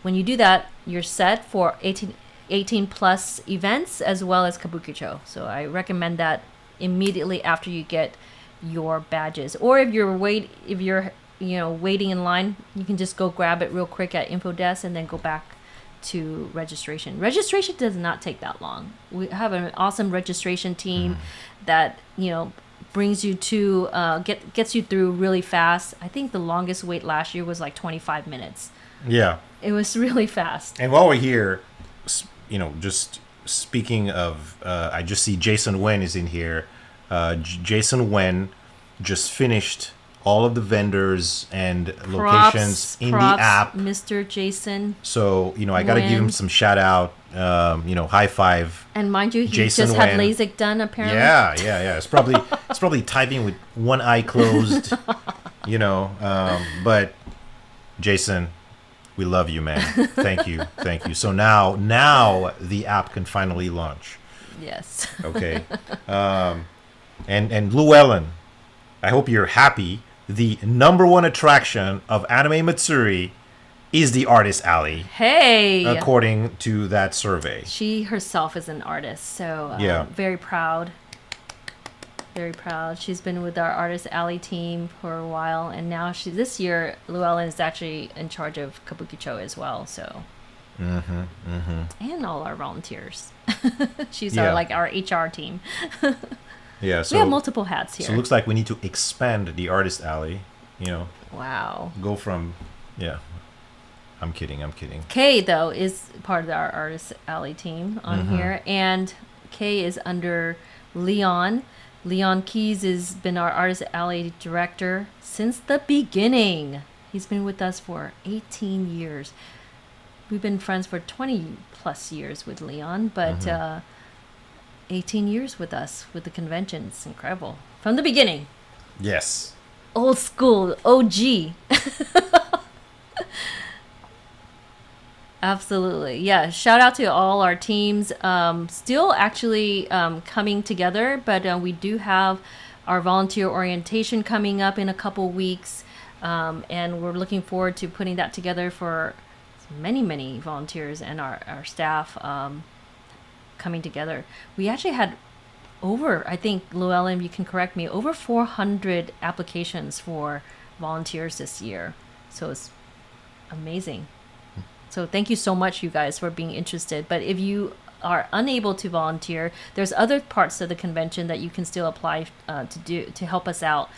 when you do that, you're set for 18 plus events as well as Kabukicho. So I recommend that immediately after you get your badges. Or if you're waiting in line, you can just go grab it real quick at Infodesk and then go back to registration. Registration does not take that long. We have an awesome registration team that brings you to gets you through really fast. I think the longest wait last year was like 25 minutes. Yeah. It was really fast. And while we're here, just speaking of, I just see Jason Wen is in here. Jason Wen just finished all of the vendors and locations in the app. Mr. Jason. So, I got to give him some shout out, high five. And mind you, he Jason just had Wen. LASIK done apparently. Yeah. It's probably typing with one eye closed, but Jason, we love you, man. Thank you. So now the app can finally launch. Yes. Okay. And Llewellyn, I hope you're happy. The number one attraction of Anime Matsuri is the Artist Alley. Hey! According to that survey. She herself is an artist, so Yeah. very proud. Very proud. She's been with our Artist Alley team for a while, and now this year, Llewellyn is actually in charge of Kabukicho as well, so. And all our volunteers. She's our HR team. Yeah, so we have multiple hats here. So it looks like we need to expand the Artist Alley, Wow. Go from, I'm kidding. Kay, though, is part of our Artist Alley team on here, and Kay is under Leon. Leon Keys has been our Artist Alley director since the beginning. He's been with us for 18 years. We've been friends for 20 plus years with Leon, but 18 years with us with the convention. It's incredible. From the beginning. Yes. Old school, OG. Absolutely. Yeah. Shout out to all our teams. Still actually coming together, but we do have our volunteer orientation coming up in a couple weeks. And we're looking forward to putting that together for many, many volunteers and our staff coming together. We actually had over, I think, Llewellyn, you can correct me, over 400 applications for volunteers this year. So it's amazing. So thank you so much, you guys, for being interested. But if you are unable to volunteer, there's other parts of the convention that you can still apply to help us out.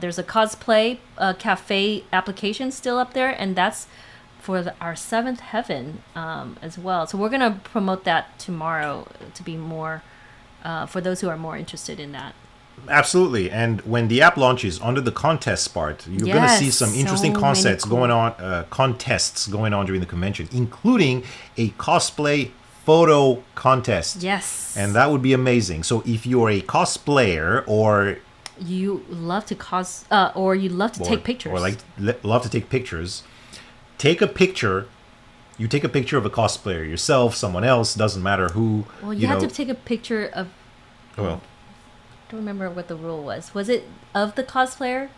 There's a cosplay cafe application still up there, and that's for our seventh heaven as well. So we're gonna promote that tomorrow to be more for those who are more interested in that. Absolutely. And when the app launches, under the contest part, you're going to see Yes, some interesting so concepts many going on, contests going on during the convention, including a cosplay photo contest. Yes. And that would be amazing. So if you're a cosplayer or You love to or you love to take pictures. or love to take pictures, take a picture. You take a picture of a cosplayer, yourself, someone else, doesn't matter who. Well, you have to take a picture of. Well, I don't remember what the rule was. Was it of the cosplayer,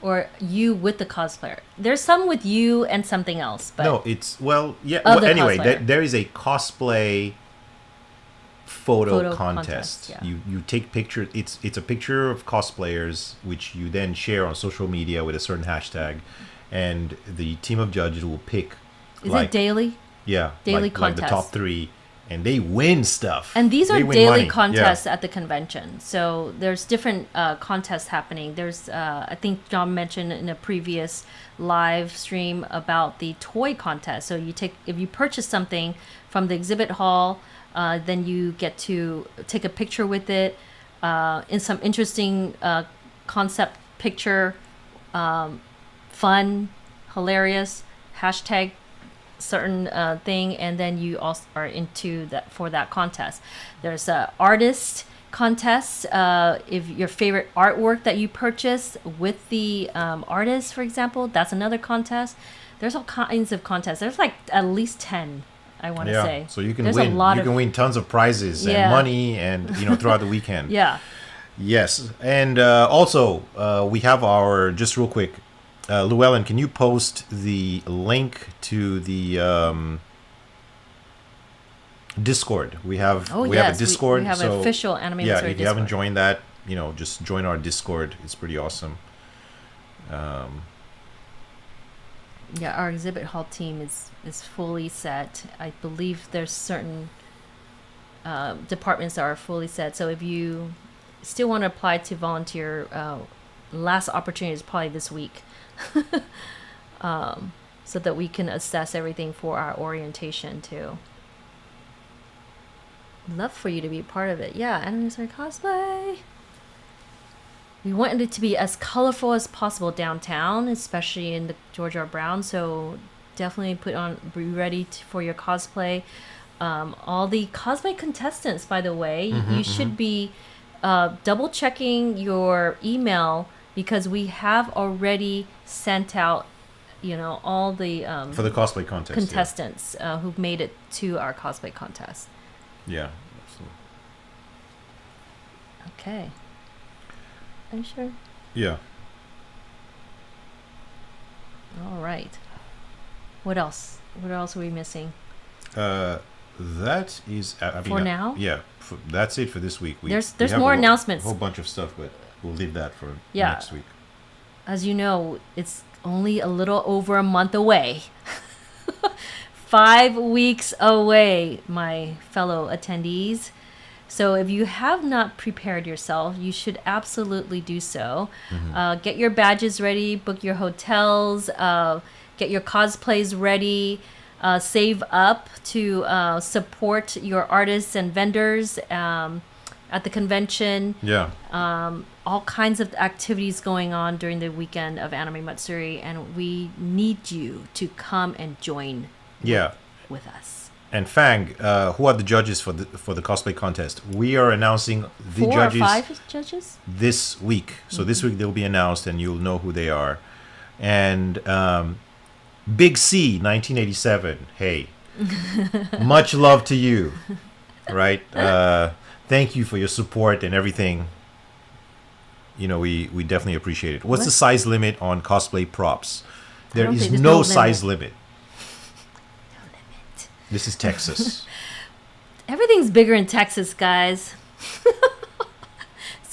or you with the cosplayer? There's some with you and something else. But no, it's yeah. Of Well, the anyway, cosplayer. there is a cosplay photo contest, contest. yeah. You take pictures. It's a picture of cosplayers, which you then share on social media with a certain hashtag, and the team of judges will pick. Is it daily? Yeah, daily like the top contest. 3, and they win stuff. And these are They win daily money. contests Yeah. at the convention. So there's different contests happening. There's, I think John mentioned in a previous live stream about the toy contest. So if you purchase something from the exhibit hall, then you get to take a picture with it in some interesting concept picture, fun, hilarious, hashtag certain thing, and then you also are into that for that contest. There's a artist contest. If your favorite artwork that you purchase with the artist, for example, that's another contest. There's all kinds of contests. There's like at least 10, I want to say. So you can There's win. a lot You of, can win tons of prizes Yeah. and money, and throughout the weekend. yeah. Yes, and also we have our, just real quick, Llewellyn, can you post the link to the Discord? We have Oh, we yes. have a Discord. We have an so, official Anime yeah, Matsuri if you haven't Discord. joined that, just join our Discord. It's pretty awesome. Yeah, our exhibit hall team is fully set. I believe there's certain departments that are fully set. So if you still want to apply to volunteer, last opportunity is probably this week, so that we can assess everything for our orientation too. Love for you to be a part of it. Yeah, Anniversary Cosplay. We wanted it to be as colorful as possible downtown, especially in the George R. Brown. So definitely be ready for your cosplay. All the cosplay contestants, by the way, you should be double checking your email, because we have already sent out, all the For the cosplay contest. contestants who've made it to our cosplay contest. Yeah, absolutely. Okay. Are you sure? Yeah. All right. What else? What else are we missing? That is For now? Yeah, that's it for this week. There's we have more a announcements. whole bunch of stuff, but we'll leave that for Yeah. next week. As you know, it's only a little over a month away. 5 weeks away, my fellow attendees. So if you have not prepared yourself, you should absolutely do so. Get your badges ready, book your hotels, get your cosplays ready, save up to support your artists and vendors at the convention. Yeah. All kinds of activities going on during the weekend of Anime Matsuri, and we need you to come and join Yeah. with us. And Fang, who are the judges for the cosplay contest? We are announcing the 4 judges or 5 judges? this week. So this week they'll be announced, and you'll know who they are. And Big C, 1987. Hey, much love to you. Right? Thank you for your support and everything. We definitely appreciate it. What's the size limit on cosplay props? There don't is think there's no no size limit. This is Texas. Everything's bigger in Texas, guys.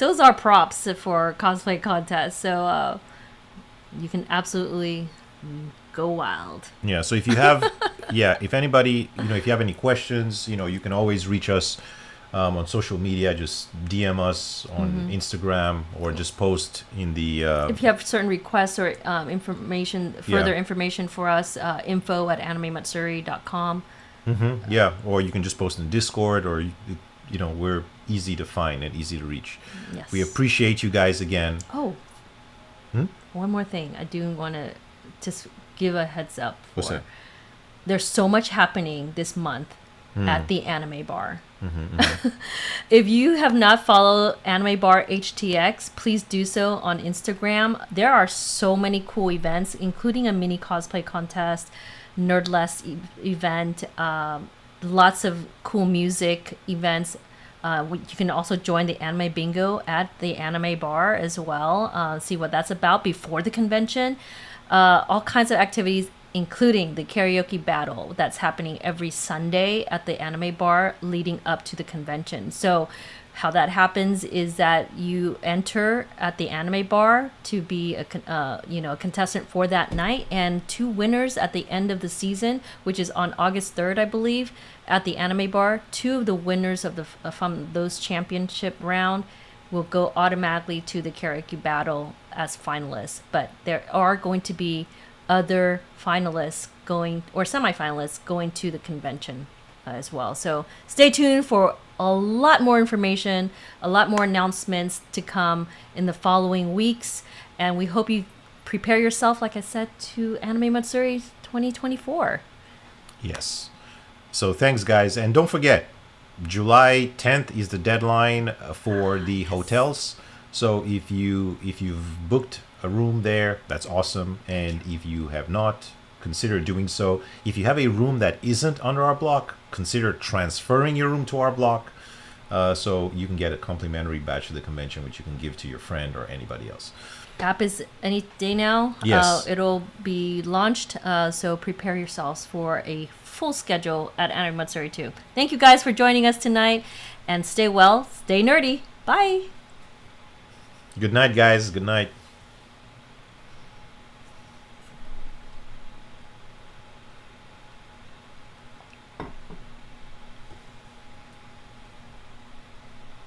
So is our props for cosplay contest. So you can absolutely go wild. Yeah. So if you have, yeah, if anybody, if you have any questions, you can always reach us on social media. Just DM us on Instagram or just post in the. If you have certain requests or information, further information for us, info@animematsuri.com. Yeah, or you can just post in Discord, or we're easy to find and easy to reach. Yes. We appreciate you guys again. Oh. One more thing, I do want to just give a heads up. What's that? There's so much happening this month at the Anime Bar. If you have not followed Anime Bar HTX, please do so on Instagram. There are so many cool events, including a mini cosplay contest, Nerdless event, lots of cool music events. You can also join the anime bingo at the Anime Bar as well. See what that's about before the convention. All kinds of activities, including the karaoke battle that's happening every Sunday at the Anime Bar leading up to the convention. So how that happens is that you enter at the Anime Bar to be a contestant for that night, and 2 winners at the end of the season, which is on August 3rd, I believe, at the Anime Bar. 2 of the winners of from those championship round will go automatically to the karaoke battle as finalists. But there are going to be other finalists or semifinalists going to the convention as well. So stay tuned for a lot more information, a lot more announcements to come in the following weeks. And we hope you prepare yourself, like I said, to Anime Matsuri 2024. Yes. So thanks, guys. And don't forget, July 10th is the deadline for the hotels. So if you've booked a room there, that's awesome. And if you have not, consider doing so. If you have a room that isn't under our block, consider transferring your room to our block, so you can get a complimentary badge to the convention, which you can give to your friend or anybody else. App is any day now. Yes. It'll be launched, so prepare yourselves for a full schedule at Anime Matsuri 2. Thank you guys for joining us tonight, and stay well, stay nerdy. Bye. Good night, guys. Good night.